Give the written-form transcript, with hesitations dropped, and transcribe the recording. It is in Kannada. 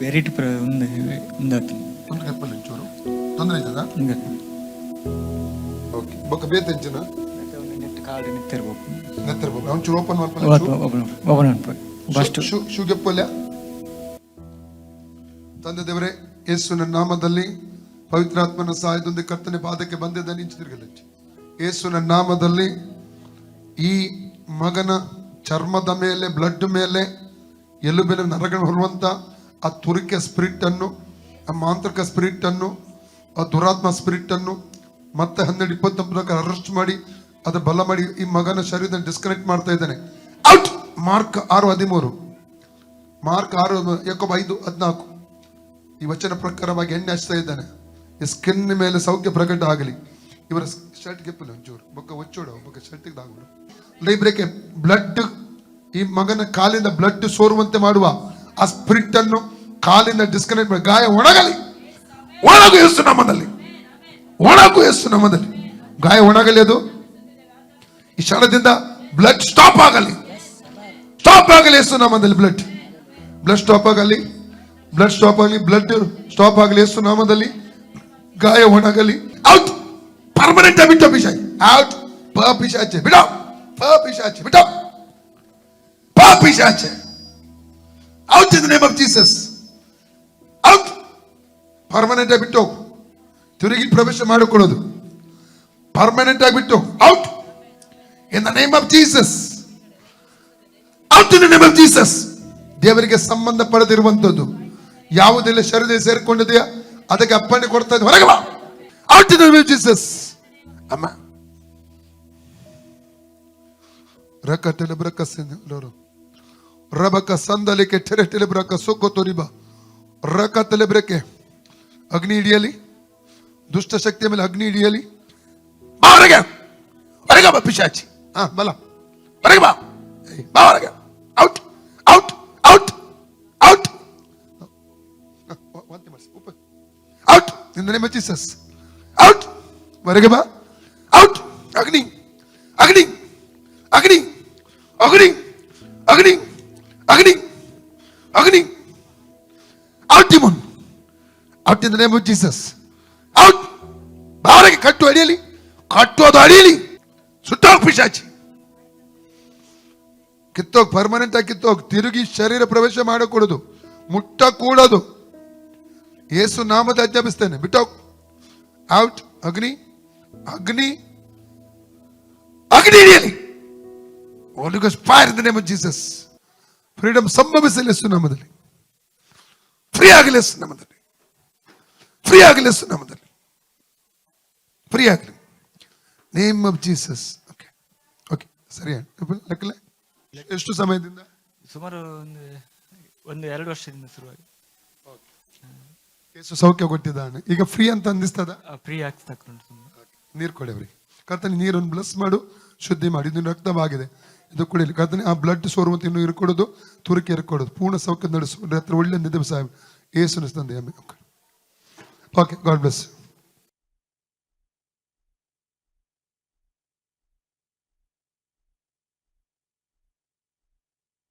పెరిటి ఉంది ఉందకి ಒಂದು ಕಪ್ಪಲ್ಲಿ ಚೂರು ತೊಂದರೆ ಆಯ್ತದ ఇంకా ಓಕೆ ಬೊಕ್ಕ ಬೇತೆಂಚಿನ ನೆಟ್ ಕಾಡು ನಿಂತಿರ್ಬೇಕು ನೆತ್ತಿರ್ಬೇಕು ಅವ್ನು ಚೂರು ಓಪನ್ ಮಾಡ್ಕೊಳ್ಳಿ ಓಪನ್ ಅನ್ಪ ಫಸ್ಟ್ ಶೂ ಗೆಪ್ಪಲ್ಯ. ತಂದೆ ದೇವರೇ, ಯೇಸುವಿನ ನಾಮದಲ್ಲಿ ಪವಿತ್ರಾತ್ಮನ ಸಹಾಯದೊಂದಿಗೆ ಕರ್ತನೆ ಪಾದಕ್ಕೆ ಬಂದಿದ್ದ ನಿಂತಿರ್ಗಲಚ್ಚಿ. ಯೇಸುವಿನ ನಾಮದಲ್ಲಿ ಈ ಮಗನ ಚರ್ಮದ ಮೇಲೆ, ಬ್ಲಡ್ ಮೇಲೆ, ಎಲುಬಿನ ನರಗಳು ಹೊರುವಂತ ಆ ತುರಿಕೆ ಸ್ಪಿರಿಟ್ ಅನ್ನು, ಆ ಮಾಂತ್ರಿಕ ಸ್ಪಿರಿಟ್ ಅನ್ನು, ಆ ದುರಾತ್ಮ ಸ್ಪಿರಿಟ್ ಅನ್ನು ಮತ್ತೆ 12-20 ಪ್ರಕಾರ ಅರೆಸ್ಟ್ ಮಾಡಿ ಅದು ಬಲ ಮಾಡಿ ಈ ಮಗನ ಶರೀರದ ಡಿಸ್ಕನೆಕ್ಟ್ ಮಾಡ್ತಾ ಇದ್ದಾನೆ. ಔಟ್. ಮಾರ್ಕ್ 6:13, ಮಾರ್ಕ್ 6, ಯಾಕೋಬ 5:14 ಈ ವಚನ ಪ್ರಕಾರವಾಗಿ ಎಣ್ಣೆ ಹಚ್ತಾ ಇದ್ದಾನೆ. ಈ ಸ್ಕಿನ್ ಮೇಲೆ ಸೌಖ್ಯ ಪ್ರಕಟ ಆಗಲಿ. ಇವರ ಶರ್ಟ್ ಗೆಪ್ಪಲಿ ಒಂಚೂರು ಬೊಕ್ಕ ಒಚ್ಚೋಡು ಬೊಕ್ಕ ಶರ್ಟಿಗೆ ದಾಗ್ಬಿಡು. ಲೈಬ್ರೇಕೆ ಬ್ಲಡ್, ಈ ಮಗನ ಕಾಲಿಂದ ಬ್ಲಡ್ ಸೋರುವಂತೆ ಮಾಡುವ ಆ ಸ್ಪಿರಿಟ್ ಅನ್ನು ಕಾಲಿಂದ ಡಿಸ್ಕನೆಕ್ಟ್ ಮಾಡಿ ಗಾಯ ಒಣಗಲಿ. ಒಣಗು ಯೇಸು ನಾಮದಲ್ಲಿ, ಒಣಗು ಯೇಸು ನಾಮದಲ್ಲಿ ಗಾಯ ಒಣಗಲಿ. ಅದು ಈ ಕ್ಷಣದಿಂದ ಬ್ಲಡ್ ಸ್ಟಾಪ್ ಆಗಲಿ, ಸ್ಟಾಪ್ ಆಗಲಿ ಯೇಸು ನಾಮದಲ್ಲಿ. ಬ್ಲಡ್ ಸ್ಟಾಪ್ ಆಗಲಿ, ಬ್ಲಡ್ ಸ್ಟಾಪ್ ಆಗಲಿ, ಬ್ಲಡ್ ಸ್ಟಾಪ್ ಆಗಲಿ ಯೇಸು ನಾಮದಲ್ಲಿ. ಗಾಯ ಒಣಗಲಿ. ಔಟ್. ಪರ್ಮನೆಂಟ್ ಬಿಟ್ಟು ಪಿಶಾಚಿ ಔಟ್. ಪಿಶಾಚೆ ಬಿಡೋ, ಪಿಶಾಚೆ ಬಿಡೋ, ಪಿಶಾಚೆ out in the name of Jesus. Out. Permanent ಆಗಿ ಬಿಟ್ಟು ತಿರುಗಿ ಪ್ರವೇಶ ಮಾಡಿಕೊಳ್ಳೋದು ಪರ್ಮನೆಂಟ್ ಆಗಿ ಬಿಟ್ಟು out in the name of Jesus. Out in the name of Jesus. ದೇವರಿಗೆ ಸಂಬಂಧ ಪಡೆದಿರುವಂತದ್ದು ಯಾವುದೆಲ್ಲ ಶರೀರದಲ್ಲಿ ಸೇರಿಕೊಂಡಿದೆಯಾ ಅದಕ್ಕೆ ಅಪ್ಪಣೆ ಕೊಡ್ತಾ ಇದ್ದ ಹೊರಗೆ ಬಾ. Out in the name of Jesus. ಅಮ್ಮ ರಕಟೆಲೆ ಬ್ರಕಸಿನರು ರಬಕ ಸಂದಲಿಕೆ ಟೆರೆಟೆಲೆ ಬ್ರಕ ಸೊಕ್ಕೊ ತೋರಿಬಾ ರಕಟೆಲೆ ಬ್ರಕೆ. ಅಗ್ನಿ ಹಿಡಿಯಲಿ, ದುಷ್ಟ ಶಕ್ತಿಯ ಮೇಲೆ ಅಗ್ನಿ ಹಿಡಿಯಲಿ. ಹೊರಗೆ ಹೊರಗೆ ಬಾ ಪಿಶಾಚಿ. ಬಲ ಹೊರಗೆ ಬಾ, ಬಾ ಹೊರಗೆ. Out out out out out in the name of Jesus. Out. ಹೊರಗೆ ಬಾ. ಔಟ್. ಅಗ್ನಿ ಅಗ್ನಿ ಅಗ್ನಿ ಅಗ್ನಿ ಅಗ್ನಿ ಅಗ್ನಿ ಅಗ್ನಿ. Out demon. Out in the name of Jesus. Out. ಬಾರಿಗೆ ಕಟ್ಟು ಅಡಿಯಲಿ, ಕಟ್ಟೋದು ಅಡಿಯಲಿ. ಸುಟ್ಟೋಗ್ ಪಿಶಾಚಿ, ಕಿತ್ತೋಗ್, ಪರ್ಮನೆಂಟ್ ಆಗಿ ಕಿತ್ತೋಗ್. ತಿರುಗಿ ಶರೀರ ಪ್ರವೇಶ ಮಾಡಕೂಡದು, ಮುಟ್ಟ ಕೂಡದು. ಯೇಸು ನಾಮದ ಆಜ್ಞಾಪಿಸ್ತೇನೆ, ಬಿಟ್ಟೋಗ್. ಔಟ್. ಅಗ್ನಿ ಅಗ್ನಿ ಅಗ್ನಿ ಹಿಡಿಯಲಿ. Holy Ghost fire in the name of Jesus. Freedom ಸಂಭವಿಸಲಿ ಯೇಸು ನಾಮದಲ್ಲಿ. ಫ್ರೀ ಆಗಲಿ ಯೇಸು ನಾಮದಲ್ಲಿ. ಫ್ರೀ ಆಗಲಿ ಯೇಸು ನಾಮದಲ್ಲಿ. ಫ್ರೀ ಆಗಲಿ. Name of Jesus. Okay okay ಸರಿ. ಲೆಕ್ಕಲೆ ಎಷ್ಟು ಸಮಯದಿಂದ? ಸುಮಾರು ಒಂದು 2 ವರ್ಷದಿಂದ ಶುರುವಾಗಿ ಯೇಸು ಸೌಖ್ಯ ಕೊಟ್ಟಿದ್ದಾನೆ. ಈಗ ಫ್ರೀ ಅಂತ ಅಂದಿಸ್ತದ? ಫ್ರೀ ಆಗ್ತಾ ನೀರು ಕೊಡಿ ಅವ್ರಿಗೆ. ಕರ್ತನೆ ನೀರನ್ನು ಬ್ಲಸ್ ಮಾಡು, ಶುದ್ಧಿ ಮಾಡಿ. ಇದು ರಕ್ತವಾಗಿದೆ, ಇದು ಕುಡಿಯಲಿ. ಕರ್ತನೆ ಆ ಬ್ಲಡ್ ಸೋರುವಂತೆ ಇನ್ನು ಇರ್ಕೊಡೋದು, ತುರುಕಿ ಇರ್ಕೊಡೋದು, ಪೂರ್ಣ ಸೌಖ್ಯ ನಡೆಸು. ಒಳ್ಳೆ ನಿದ್ದೆ ಸಾಹೇಬ್ ಯೇಸುನ ತಂದೆ. Okay, god bless.